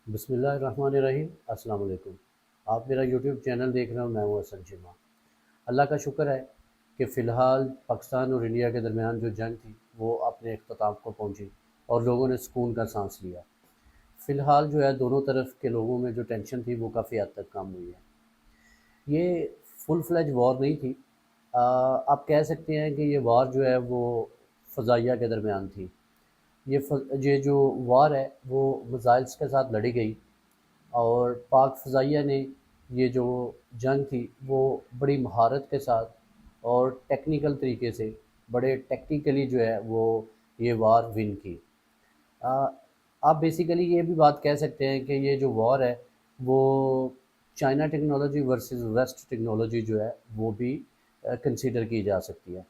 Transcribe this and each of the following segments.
بسم اللہ الرحمن الرحیم۔ السلام علیکم۔ آپ میرا یوٹیوب چینل دیکھ رہے ہو، میں ہوں حسن چیمہ۔ اللہ کا شکر ہے کہ فی الحال پاکستان اور انڈیا کے درمیان جو جنگ تھی وہ اپنے اختتام کو پہنچی اور لوگوں نے سکون کا سانس لیا۔ فی الحال جو ہے دونوں طرف کے لوگوں میں جو ٹینشن تھی وہ کافی حد تک کم ہوئی ہے۔ یہ فل فلیج وار نہیں تھی، آپ کہہ سکتے ہیں کہ یہ وار جو ہے وہ فضائیہ کے درمیان تھی۔ یہ جو وار ہے وہ میزائلس کے ساتھ لڑی گئی، اور پاک فضائیہ نے یہ جو جنگ تھی وہ بڑی مہارت کے ساتھ اور ٹیکنیکل طریقے سے بڑے ٹیکنیکلی جو ہے وہ یہ وار ون کی۔ آ، آپ بیسیکلی یہ بھی بات کہہ سکتے ہیں کہ یہ جو وار ہے وہ China technology versus West technology جو ہے وہ بھی کنسیڈر کی جا سکتی ہے،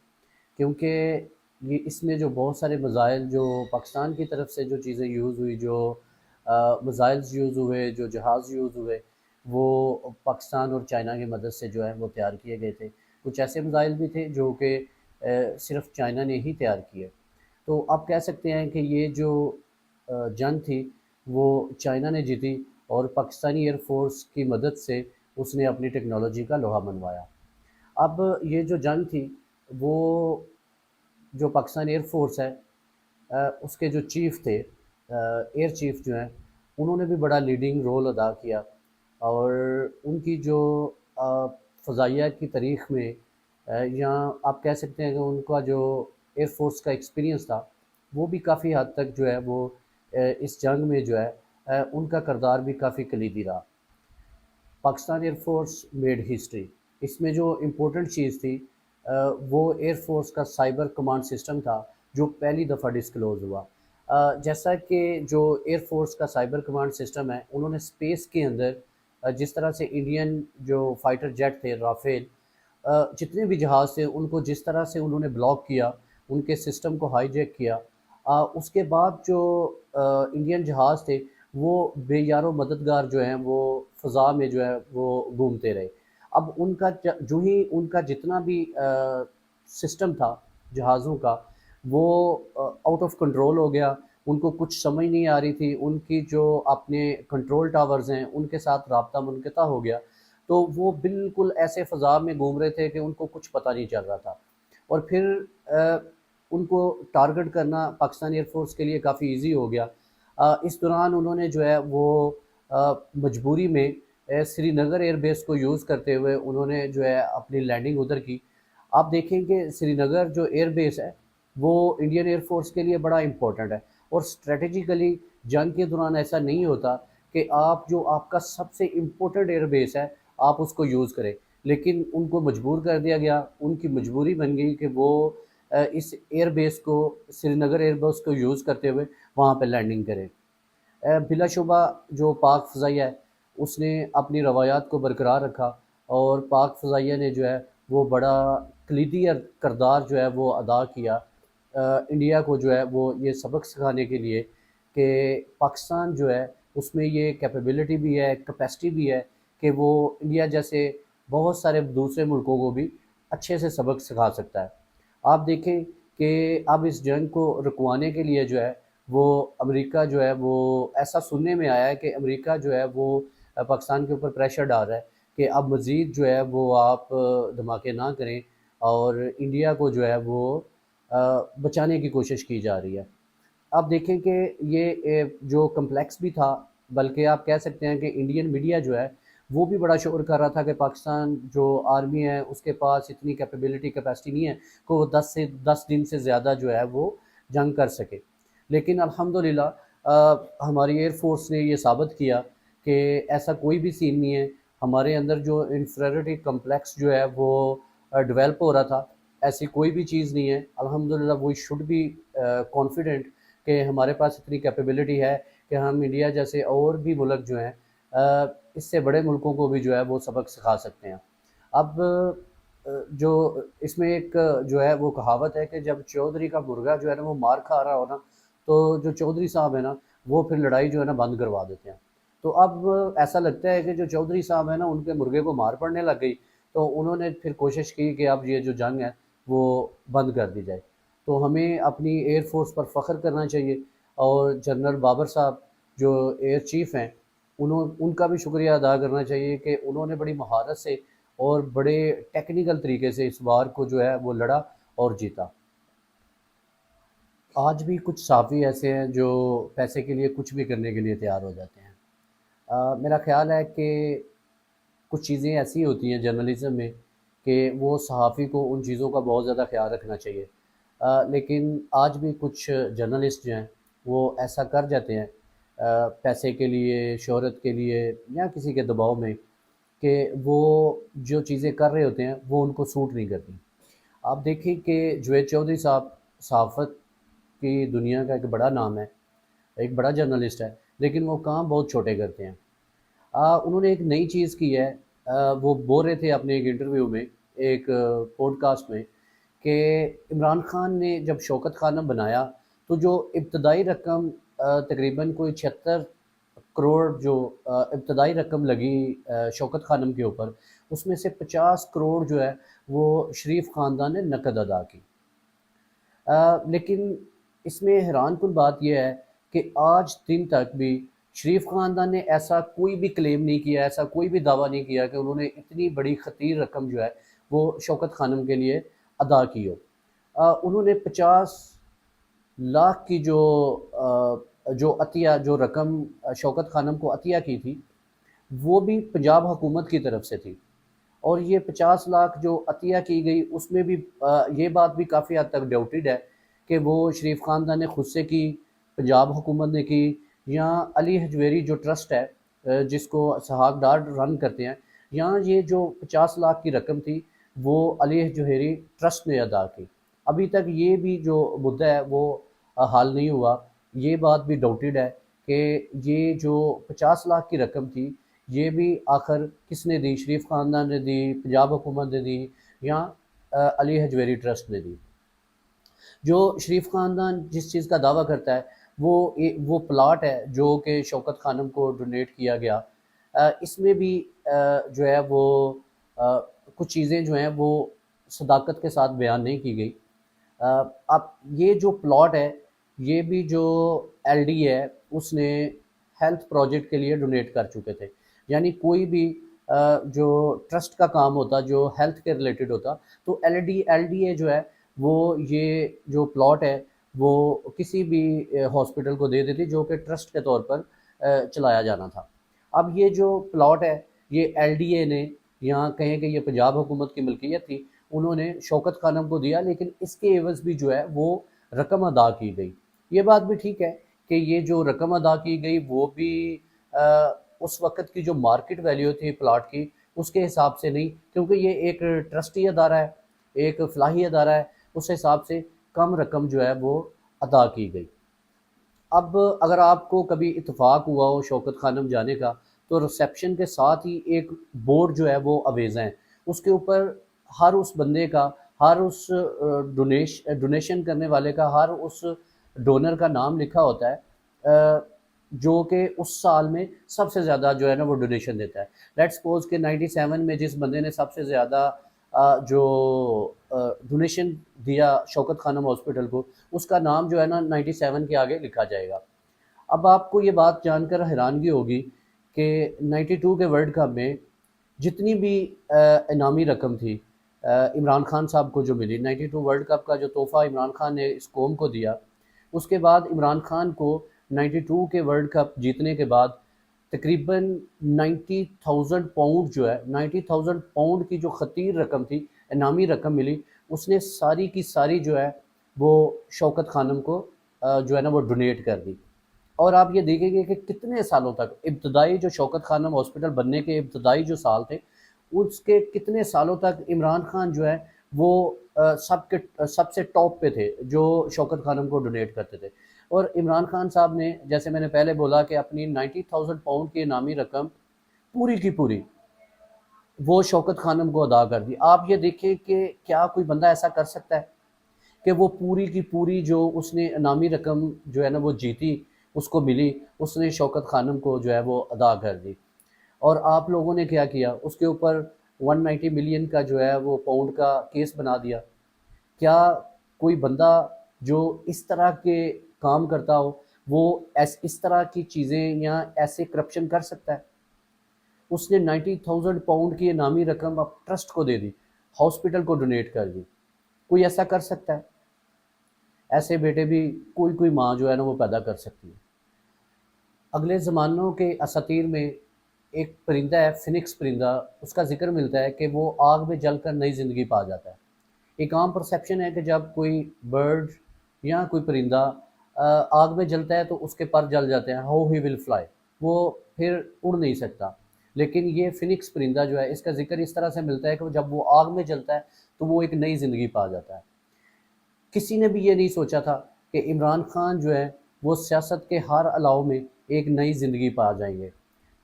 کیونکہ یہ اس میں جو بہت سارے میزائل جو پاکستان کی طرف سے جو چیزیں یوز ہوئی، جو میزائلز یوز ہوئے، جو جہاز یوز ہوئے، وہ پاکستان اور چائنا کی مدد سے جو ہے وہ تیار کیے گئے تھے۔ کچھ ایسے میزائل بھی تھے جو کہ صرف چائنا نے ہی تیار کیے۔ تو آپ کہہ سکتے ہیں کہ یہ جو جنگ تھی وہ چائنا نے جیتی، اور پاکستانی ایئر فورس کی مدد سے اس نے اپنی ٹیکنالوجی کا لوہا منوایا۔ اب یہ جو جنگ تھی وہ جو پاکستان ایئر فورس ہے، اس کے جو چیف تھے، ایئر چیف جو ہیں، انہوں نے بھی بڑا لیڈنگ رول ادا کیا، اور ان کی جو فضائیہ کی تاریخ میں یا آپ کہہ سکتے ہیں کہ ان کا جو ایئر فورس کا ایکسپیرینس تھا وہ بھی کافی حد تک جو ہے وہ اس جنگ میں جو ہے ان کا کردار بھی کافی کلیدی رہا۔ Pakistan air force made history, اس میں جو امپورٹنٹ چیز تھی وہ ایئر فورس کا سائبر کمانڈ سسٹم تھا جو پہلی دفعہ ڈسکلوز ہوا۔ جیسا کہ جو ایئر فورس کا سائبر کمانڈ سسٹم ہے، انہوں نے اسپیس کے اندر جس طرح سے انڈین جو فائٹر جیٹ تھے رافیل، جتنے بھی جہاز تھے ان کو جس طرح سے انہوں نے بلاک کیا، ان کے سسٹم کو ہائی جیک کیا، اس کے بعد جو انڈین جہاز تھے وہ بے یار و مددگار جو ہیں وہ فضا میں جو ہے وہ گھومتے رہے۔ اب ان کا جو ہی ان کا جتنا بھی سسٹم تھا جہازوں کا، وہ آؤٹ آف کنٹرول ہو گیا۔ ان کو کچھ سمجھ نہیں آ رہی تھی، ان کی جو اپنے کنٹرول ٹاورز ہیں ان کے ساتھ رابطہ منقطع ہو گیا، تو وہ بالکل ایسے فضا میں گھوم رہے تھے کہ ان کو کچھ پتہ نہیں چل رہا تھا۔ اور پھر ان کو ٹارگٹ کرنا پاکستانی ایئر فورس کے لیے کافی ایزی ہو گیا۔ اس دوران انہوں نے جو ہے وہ مجبوری میں سری نگر ایئر بیس کو یوز کرتے ہوئے انہوں نے جو ہے اپنی لینڈنگ ادھر کی۔ آپ دیکھیں کہ سری نگر جو ایئر بیس ہے وہ انڈین ایئر فورس کے لیے بڑا امپورٹنٹ ہے، اور اسٹریٹجیکلی جنگ کے دوران ایسا نہیں ہوتا کہ آپ جو آپ کا سب سے امپورٹنٹ ایئر بیس ہے آپ اس کو یوز کریں، لیکن ان کو مجبور کر دیا گیا، ان کی مجبوری بن گئی کہ وہ اس ایئر بیس کو، سری نگر ایئر بیس کو یوز کرتے ہوئے وہاں پہ لینڈنگ کریں۔ بلا شبہ جو پاک فضائیہ ہے اس نے اپنی روایات کو برقرار رکھا، اور پاک فضائیہ نے جو ہے وہ بڑا کلیدی کردار جو ہے وہ ادا کیا انڈیا کو جو ہے وہ یہ سبق سکھانے کے لیے کہ پاکستان جو ہے اس میں یہ کیپیبلٹی بھی ہے، کیپیسٹی بھی ہے کہ وہ انڈیا جیسے بہت سارے دوسرے ملکوں کو بھی اچھے سے سبق سکھا سکتا ہے۔ آپ دیکھیں کہ اب اس جنگ کو رکوانے کے لیے جو ہے وہ امریکہ جو ہے وہ ایسا سننے میں آیا ہے کہ امریکہ جو ہے وہ پاکستان کے اوپر پریشر ڈال رہا ہے کہ اب مزید جو ہے وہ آپ دھماکے نہ کریں، اور انڈیا کو جو ہے وہ بچانے کی کوشش کی جا رہی ہے۔ آپ دیکھیں کہ یہ جو کمپلیکس بھی تھا، بلکہ آپ کہہ سکتے ہیں کہ انڈین میڈیا جو ہے وہ بھی بڑا شور کر رہا تھا کہ پاکستان جو آرمی ہے اس کے پاس اتنی کیپیبلٹی کیپیسٹی نہیں ہے کہ وہ 10 دن سے زیادہ جو ہے وہ جنگ کر سکے۔ لیکن الحمدللہ ہماری ایئر فورس نے یہ ثابت کیا کہ ایسا کوئی بھی سین نہیں ہے۔ ہمارے اندر جو انفیریٹی کمپلیکس جو ہے وہ ڈیولپ ہو رہا تھا، ایسی کوئی بھی چیز نہیں ہے۔ الحمدللہ وی شوڈ بی کانفیڈنٹ کہ ہمارے پاس اتنی کیپیبلٹی ہے کہ ہم انڈیا جیسے اور بھی ملک جو ہیں اس سے بڑے ملکوں کو بھی جو ہے وہ سبق سکھا سکتے ہیں۔ اب جو اس میں ایک جو ہے وہ کہاوت ہے کہ جب چودھری کا مرغا جو ہے نا وہ مار کھا رہا ہو نا، تو جو چودھری صاحب ہیں نا وہ پھر لڑائی جو ہے نا بند کروا دیتے ہیں۔ تو اب ایسا لگتا ہے کہ جو چودھری صاحب ہیں نا ان کے مرغے کو مار پڑنے لگ گئی، تو انہوں نے پھر کوشش کی کہ اب یہ جو جنگ ہے وہ بند کر دی جائے۔ تو ہمیں اپنی ایئر فورس پر فخر کرنا چاہیے، اور جنرل بابر صاحب جو ایئر چیف ہیں ان کا بھی شکریہ ادا کرنا چاہیے کہ انہوں نے بڑی مہارت سے اور بڑے ٹیکنیکل طریقے سے اس وار کو جو ہے وہ لڑا اور جیتا۔ آج بھی کچھ صحافی ایسے ہیں جو پیسے کے لیے کچھ بھی کرنے کے لیے تیار ہو جاتے ہیں۔ میرا خیال ہے کہ کچھ چیزیں ایسی ہوتی ہیں جرنلزم میں کہ وہ صحافی کو ان چیزوں کا بہت زیادہ خیال رکھنا چاہیے، لیکن آج بھی کچھ جرنلسٹ جو ہیں وہ ایسا کر جاتے ہیں پیسے کے لیے، شہرت کے لیے یا کسی کے دباؤ میں، کہ وہ جو چیزیں کر رہے ہوتے ہیں وہ ان کو سوٹ نہیں کرتی۔ آپ دیکھیں کہ جوید چودھری صاحب صحافت کی دنیا کا ایک بڑا نام ہے، ایک بڑا جرنلسٹ ہے، لیکن وہ کام بہت چھوٹے کرتے ہیں۔ انہوں نے ایک نئی چیز کی ہے، وہ بول رہے تھے اپنے ایک انٹرویو میں، ایک پوڈ کاسٹ میں، کہ عمران خان نے جب شوکت خانم بنایا تو جو ابتدائی رقم تقریباً کوئی 76 کروڑ جو ابتدائی رقم لگی شوکت خانم کے اوپر، اس میں سے 50 کروڑ جو ہے وہ شریف خاندان نے نقد ادا کی۔ لیکن اس میں حیران کن بات یہ ہے کہ آج دن تک بھی شریف خاندان نے ایسا کوئی بھی کلیم نہیں کیا، ایسا کوئی بھی دعویٰ نہیں کیا کہ انہوں نے اتنی بڑی خطیر رقم جو ہے وہ شوکت خانم کے لیے ادا کی ہو۔ انہوں نے 50 لاکھ کی جو عطیہ، جو رقم شوکت خانم کو عطیہ کی تھی، وہ بھی پنجاب حکومت کی طرف سے تھی۔ اور یہ 50 لاکھ جو عطیہ کی گئی، اس میں بھی یہ بات بھی کافی حد تک ڈاؤٹیڈ ہے کہ وہ شریف خاندان نے خود سے کی، پنجاب حکومت نے کی، یا علی حجویری جو ٹرسٹ ہے جس کو اسحاق ڈار رن کرتے ہیں، یہاں یہ جو 50 لاکھ کی رقم تھی وہ علی حجویری ٹرسٹ نے ادا کی۔ ابھی تک یہ بھی جو مدعا ہے وہ حل نہیں ہوا۔ یہ بات بھی ڈاؤٹیڈ ہے کہ یہ جو 50 لاکھ کی رقم تھی یہ بھی آخر کس نے دی، شریف خاندان نے دی، پنجاب حکومت نے دی، یا علی حجویری ٹرسٹ نے دی۔ جو شریف خاندان جس چیز کا دعویٰ کرتا ہے وہ پلاٹ ہے جو کہ شوکت خانم کو ڈونیٹ کیا گیا۔ اس میں بھی جو ہے وہ کچھ چیزیں جو ہیں وہ صداقت کے ساتھ بیان نہیں کی گئی۔ اب یہ جو پلاٹ ہے یہ بھی جو ایل ڈی ہے اس نے ہیلتھ پروجیکٹ کے لیے ڈونیٹ کر چکے تھے، یعنی کوئی بھی جو ٹرسٹ کا کام ہوتا جو ہیلتھ کے ریلیٹڈ ہوتا تو ایل ڈی اے جو ہے وہ یہ جو پلاٹ ہے وہ کسی بھی ہاسپٹل کو دے دیتی جو کہ ٹرسٹ کے طور پر چلایا جانا تھا۔ اب یہ جو پلاٹ ہے یہ ایل ڈی اے نے، یہاں کہیں کہ یہ پنجاب حکومت کی ملکیت تھی، انہوں نے شوکت خانم کو دیا، لیکن اس کے عوض بھی جو ہے وہ رقم ادا کی گئی۔ یہ بات بھی ٹھیک ہے کہ یہ جو رقم ادا کی گئی وہ بھی اس وقت کی جو مارکیٹ ویلیو تھی پلاٹ کی اس کے حساب سے نہیں، کیونکہ یہ ایک ٹرسٹی ادارہ ہے، ایک فلاحی ادارہ ہے، اس حساب سے کم رقم جو ہے وہ ادا کی گئی۔ اب اگر آپ کو کبھی اتفاق ہوا ہو شوکت خانم جانے کا تو ریسیپشن کے ساتھ ہی ایک بورڈ جو ہے وہ اویزہ ہیں، اس کے اوپر ہر اس بندے کا، ہر اس ڈونیشن کرنے والے کا، ہر اس ڈونر کا نام لکھا ہوتا ہے جو کہ اس سال میں سب سے زیادہ جو ہے نا وہ ڈونیشن دیتا ہے۔ لیٹ سپوز کہ 97 میں جس بندے نے سب سے زیادہ جو ڈونیشن دیا شوکت خانم ہاسپٹل کو، اس کا نام جو ہے نا 97 کے آگے لکھا جائے گا۔ اب آپ کو یہ بات جان کر حیرانگی ہوگی کہ 92 کے ورلڈ کپ میں جتنی بھی انعامی رقم تھی عمران خان صاحب کو جو ملی، 92 ورلڈ کپ کا جو تحفہ عمران خان نے اس قوم کو دیا، اس کے بعد عمران خان کو 92 کے ورلڈ کپ جیتنے کے بعد تقریباً 90,000 پاؤنڈ جو ہے، 90,000 پاؤنڈ کی جو خطیر رقم تھی، انعامی رقم ملی، اس نے ساری کی ساری جو ہے وہ شوکت خانم کو جو ہے نا وہ ڈونیٹ کر دی۔ اور آپ یہ دیکھیں گے کہ کتنے سالوں تک ابتدائی جو شوکت خانم ہاسپٹل بننے کے ابتدائی جو سال تھے اس کے کتنے سالوں تک عمران خان جو ہے وہ سب سے ٹاپ پہ تھے جو شوکت خانم کو ڈونیٹ کرتے تھے۔ اور عمران خان صاحب نے جیسے میں نے پہلے بولا کہ اپنی 90,000 پاؤنڈ کی انعامی رقم پوری کی پوری وہ شوکت خانم کو ادا کر دی۔ آپ یہ دیکھیں کہ کیا کوئی بندہ ایسا کر سکتا ہے کہ وہ پوری کی پوری جو اس نے انعامی رقم جو ہے نا وہ جیتی، اس کو ملی، اس نے شوکت خانم کو جو ہے وہ ادا کر دی۔ اور آپ لوگوں نے کیا کیا، اس کے اوپر 190 ملین کا جو ہے وہ پاؤنڈ کا کیس بنا دیا۔ کیا کوئی بندہ جو اس طرح کے کام کرتا ہو وہ اس طرح کی چیزیں یا ایسے کرپشن کر سکتا ہے؟ اس نے 90,000 پاؤنڈ کی انعامی رقم اب ٹرسٹ کو دے دی، ہاسپٹل کو ڈونیٹ کر دی۔ کوئی ایسا کر سکتا ہے؟ ایسے بیٹے بھی کوئی ماں جو ہے نا وہ پیدا کر سکتی ہے۔ اگلے زمانوں کے اساطیر میں ایک پرندہ ہے، فینکس پرندہ، اس کا ذکر ملتا ہے کہ وہ آگ میں جل کر نئی زندگی پا جاتا ہے۔ ایک عام پرسیپشن ہے کہ جب کوئی برڈ یا کوئی پرندہ آگ میں جلتا ہے تو اس کے پر جل جاتے ہیں، ہاؤ ہی ول فلائی، وہ پھر اڑ نہیں سکتا۔ لیکن یہ فینکس پرندہ جو ہے اس کا ذکر اس طرح سے ملتا ہے کہ جب وہ آگ میں جلتا ہے تو وہ ایک نئی زندگی پا جاتا ہے۔ کسی نے بھی یہ نہیں سوچا تھا کہ عمران خان جو ہے وہ سیاست کے ہر علاؤ میں ایک نئی زندگی پا جائیں گے۔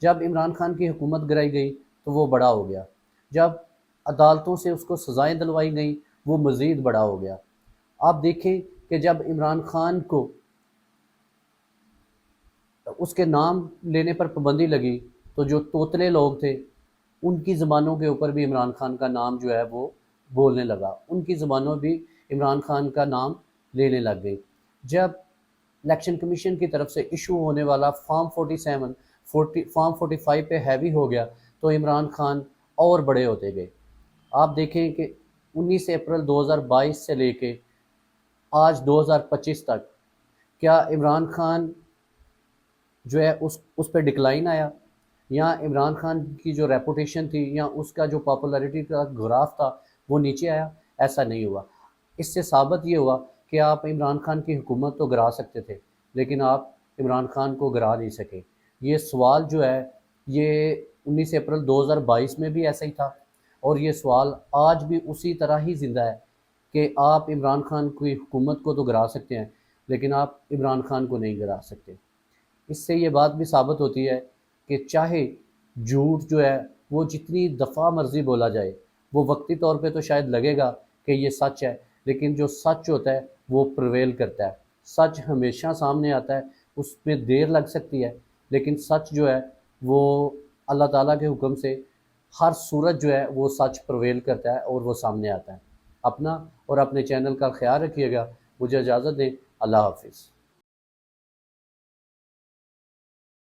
جب عمران خان کی حکومت گرائی گئی تو وہ بڑا ہو گیا، جب عدالتوں سے اس کو سزائیں دلوائی گئیں وہ مزید بڑا ہو گیا۔ آپ دیکھیں کہ جب عمران خان کو اس کے نام لینے پر پابندی لگی تو جو توتلے لوگ تھے ان کی زبانوں کے اوپر بھی عمران خان کا نام جو ہے وہ بولنے لگا، ان کی زبانوں بھی عمران خان کا نام لینے لگ گئی۔ جب الیکشن کمیشن کی طرف سے ایشو ہونے والا فارم 47 فارم 45 پہ ہیوی ہو گیا تو عمران خان اور بڑے ہوتے گئے۔ آپ دیکھیں کہ 19 اپریل 2022 سے لے کے آج 2025 تک کیا عمران خان جو ہے اس پہ ڈکلائن آیا، یا عمران خان کی جو ریپوٹیشن تھی یا اس کا جو پاپولیرٹی کا گراف تھا وہ نیچے آیا؟ ایسا نہیں ہوا۔ اس سے ثابت یہ ہوا کہ آپ عمران خان کی حکومت تو گرا سکتے تھے لیکن آپ عمران خان کو گرا نہیں سکے۔ یہ سوال جو ہے یہ 19 اپریل 2022 میں بھی ایسا ہی تھا، اور یہ سوال آج بھی اسی طرح ہی زندہ ہے کہ آپ عمران خان کی حکومت کو تو گرا سکتے ہیں لیکن آپ عمران خان کو نہیں گرا سکتے۔ اس سے یہ بات بھی ثابت ہوتی ہے کہ چاہے جھوٹ جو ہے وہ جتنی دفعہ مرضی بولا جائے، وہ وقتی طور پہ تو شاید لگے گا کہ یہ سچ ہے، لیکن جو سچ ہوتا ہے وہ پرویل کرتا ہے۔ سچ ہمیشہ سامنے آتا ہے، اس میں دیر لگ سکتی ہے لیکن سچ جو ہے وہ اللہ تعالیٰ کے حکم سے ہر صورت جو ہے وہ سچ پرویل کرتا ہے اور وہ سامنے آتا ہے۔ اپنا اور اپنے چینل کا خیال رکھیے گا۔ مجھے اجازت دیں، اللہ حافظ۔